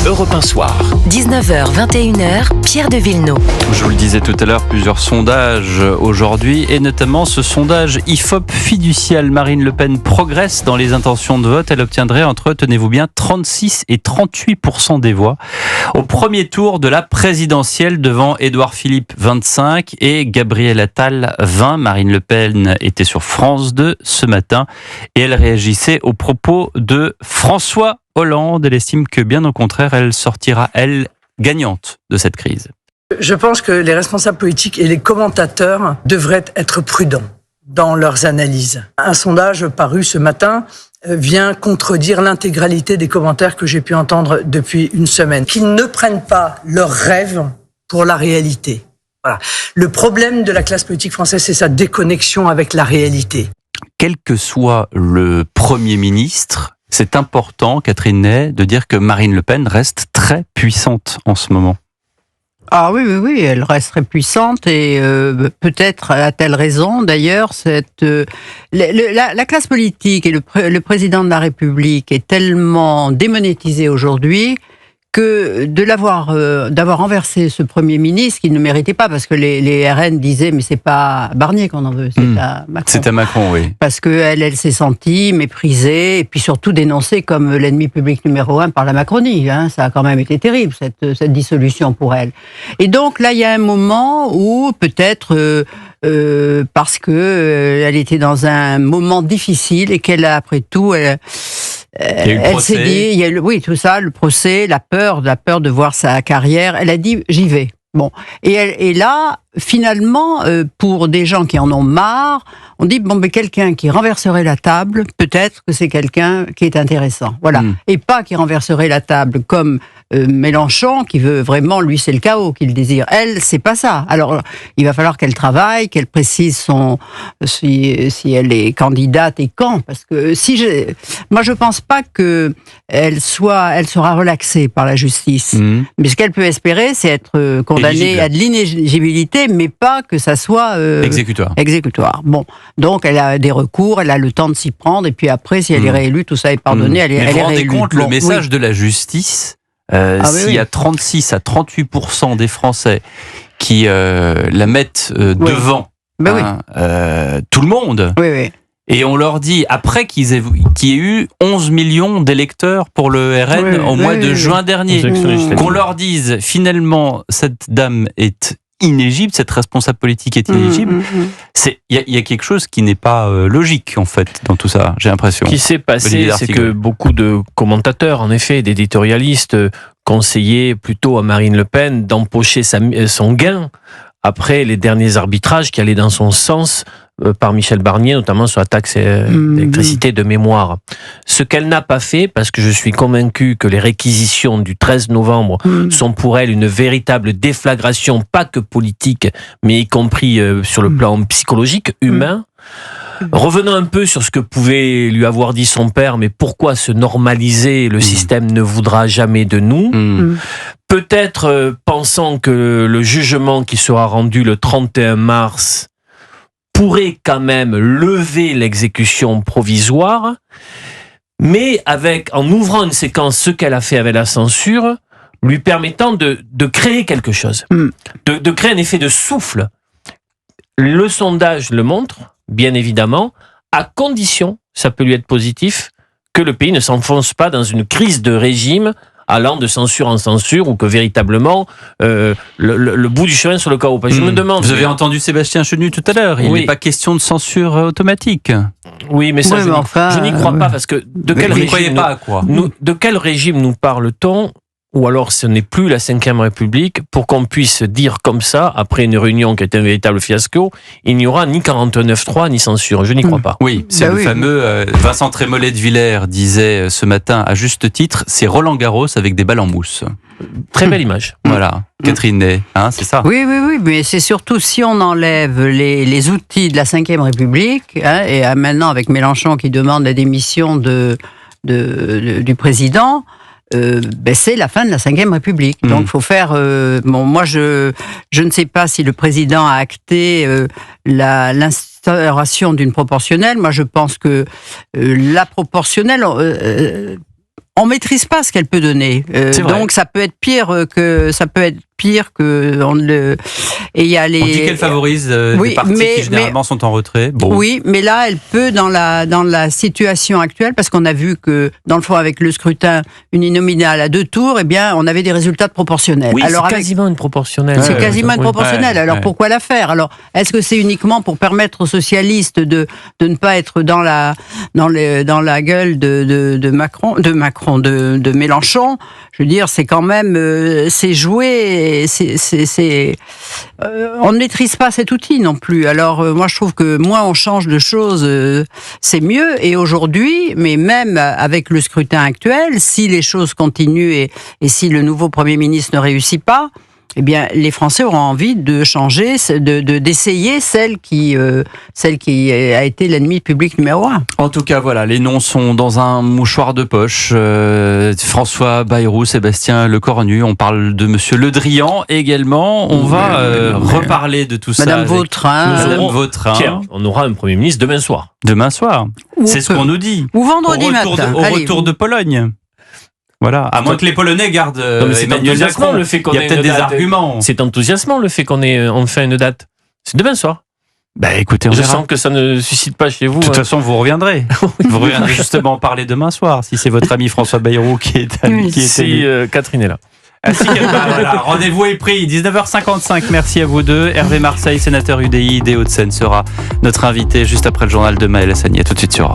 Europe 1 Soir. 19h, 21h, Pierre de Villeneuve. Je vous le disais tout à l'heure, plusieurs sondages aujourd'hui, et notamment ce sondage IFOP fiducial. Marine Le Pen progresse dans les intentions de vote. Elle obtiendrait entre, tenez-vous bien, 36 et 38% des voix au premier tour de la présidentielle devant Édouard Philippe, 25, et Gabriel Attal, 20. Marine Le Pen était sur France 2 ce matin et elle réagissait aux propos de François Hollande. Elle estime que, bien au contraire, elle sortira, elle, gagnante de cette crise. Je pense que les responsables politiques et les commentateurs devraient être prudents dans leurs analyses. Un sondage paru ce matin vient contredire l'intégralité des commentaires que j'ai pu entendre depuis une semaine. Qu'ils ne prennent pas leurs rêves pour la réalité. Voilà. Le problème de la classe politique française, c'est sa déconnexion avec la réalité. Quel que soit le Premier ministre, c'est important, Catherine Ney, de dire que Marine Le Pen reste très puissante en ce moment. Ah oui, elle reste très puissante et peut-être a-t-elle raison. D'ailleurs, la classe politique et le président de la République est tellement démonétisé aujourd'hui que d'avoir renversé ce Premier ministre qu'il ne méritait pas, parce que les RN disaient mais c'est pas Barnier qu'on en veut, c'est à Macron. C'est à Macron, oui. Parce que elle s'est sentie méprisée et puis surtout dénoncée comme l'ennemi public numéro 1 par la Macronie. Ça a quand même été terrible cette dissolution pour elle. Et donc là il y a un moment où peut-être parce que elle était dans un moment difficile et qu'elle a après tout elle s'est dit, oui, tout ça, le procès, la peur de voir sa carrière. Elle a dit, j'y vais. Bon, et là, finalement, pour des gens qui en ont marre, on dit mais quelqu'un qui renverserait la table, peut-être que c'est quelqu'un qui est intéressant. Voilà, et pas qui renverserait la table comme Mélenchon, qui veut vraiment, lui, c'est le chaos qu'il désire. Elle, c'est pas ça. Alors, il va falloir qu'elle travaille, qu'elle précise si elle est candidate et quand, parce que moi, je pense pas que elle sera relaxée par la justice. Mais ce qu'elle peut espérer, c'est être condamnée à de l'inéligibilité, mais pas que ça soit exécutoire. Bon, donc elle a des recours, elle a le temps de s'y prendre, et puis après, si elle est réélue, tout ça est pardonné. Elle est réélue. Vous vous rendez compte le message de la justice? S'il y a 36 à 38% des Français qui la mettent devant tout le monde, et on leur dit, après qu'il y ait eu 11 millions d'électeurs pour le RN au mois de juin dernier, qu'on leur dise finalement cette dame est inéligible, cette responsable politique est inéligible, il y a quelque chose qui n'est pas logique en fait dans tout ça, j'ai l'impression. Ce qui s'est passé, c'est que beaucoup de commentateurs, en effet, d'éditorialistes, conseillaient plutôt à Marine Le Pen d'empocher son gain après les derniers arbitrages qui allaient dans son sens par Michel Barnier, notamment sur la taxe d'électricité de mémoire. Ce qu'elle n'a pas fait, parce que je suis convaincu que les réquisitions du 13 novembre sont pour elle une véritable déflagration, pas que politique, mais y compris sur le plan psychologique, humain. Revenons un peu sur ce que pouvait lui avoir dit son père, mais pourquoi se normaliser? Le système ne voudra jamais de nous. Peut-être pensant que le jugement qui sera rendu le 31 mars pourrait quand même lever l'exécution provisoire, mais en ouvrant une séquence, ce qu'elle a fait avec la censure, lui permettant de créer quelque chose, de créer un effet de souffle. Le sondage le montre, bien évidemment, à condition, ça peut lui être positif, que le pays ne s'enfonce pas dans une crise de régime allant de censure en censure, ou que véritablement le bout du chemin sur le chaos. Je me demande. Vous avez entendu Sébastien Chenu tout à l'heure. Il n'est pas question de censure automatique. Oui, mais ça, je n'y crois pas, parce que de quel régime nous parle-t-on? Ou alors ce n'est plus la Ve République, pour qu'on puisse dire comme ça, après une réunion qui a été un véritable fiasco, il n'y aura ni 49.3 ni censure. Je n'y crois pas. Oui, c'est le fameux Vincent Trémollet de Villers disait ce matin à juste titre, c'est Roland Garros avec des balles en mousse. Très belle image. Voilà, Catherine Ney, c'est ça. Oui, mais c'est surtout si on enlève les outils de la Ve République, et maintenant avec Mélenchon qui demande la démission du président, c'est la fin de la Ve République. Donc, il faut faire... moi, je ne sais pas si le président a acté l'instauration d'une proportionnelle. Moi, je pense que la proportionnelle... on maîtrise pas ce qu'elle peut donner. Donc ça peut être pire que on le. Et il y a les. On dit qu'elle favorise des partis qui généralement sont en retrait. Bon. Oui, mais là, elle peut dans la situation actuelle, parce qu'on a vu que dans le fond avec le scrutin uninominal à 2 tours, eh bien, on avait des résultats proportionnels. Oui, alors c'est quasiment une proportionnelle. C'est quasiment une proportionnelle. Alors pourquoi la faire ? Alors est-ce que c'est uniquement pour permettre aux socialistes de ne pas être dans la gueule de Mélenchon ? Je veux dire, c'est quand même c'est joué. On ne maîtrise pas cet outil non plus. Alors moi je trouve que moins on change de choses, c'est mieux. Et aujourd'hui, mais même avec le scrutin actuel, si les choses continuent et si le nouveau Premier ministre ne réussit pas, eh bien, les Français auront envie de changer, d'essayer celle qui a été l'ennemi public numéro 1. En tout cas, voilà, les noms sont dans un mouchoir de poche. François Bayrou, Sébastien Lecornu, on parle de Monsieur Le Drian également. On va reparler de tout ça. Madame Vautrin. Pierre, on aura un Premier ministre demain soir. Demain soir. C'est ce qu'on nous dit. Ou vendredi matin. Au retour de Pologne. Voilà, à moins que les Polonais gardent Emmanuel Macron, le fait qu'on il y a peut-être des arguments. C'est enthousiasmant le fait qu'on ait enfin une date. C'est demain soir. Bah écoutez, je sens que ça ne suscite pas chez vous. De toute façon, vous reviendrez. Vous reviendrez justement en parler demain soir, si c'est votre ami François Bayrou qui est si Catherine est là. Voilà, rendez-vous est pris, 19h55. Merci à vous deux. Hervé Marseille, sénateur UDI des Hauts-de-Seine, sera notre invité juste après le journal de Maël Hassani. À tout de suite sur Europe.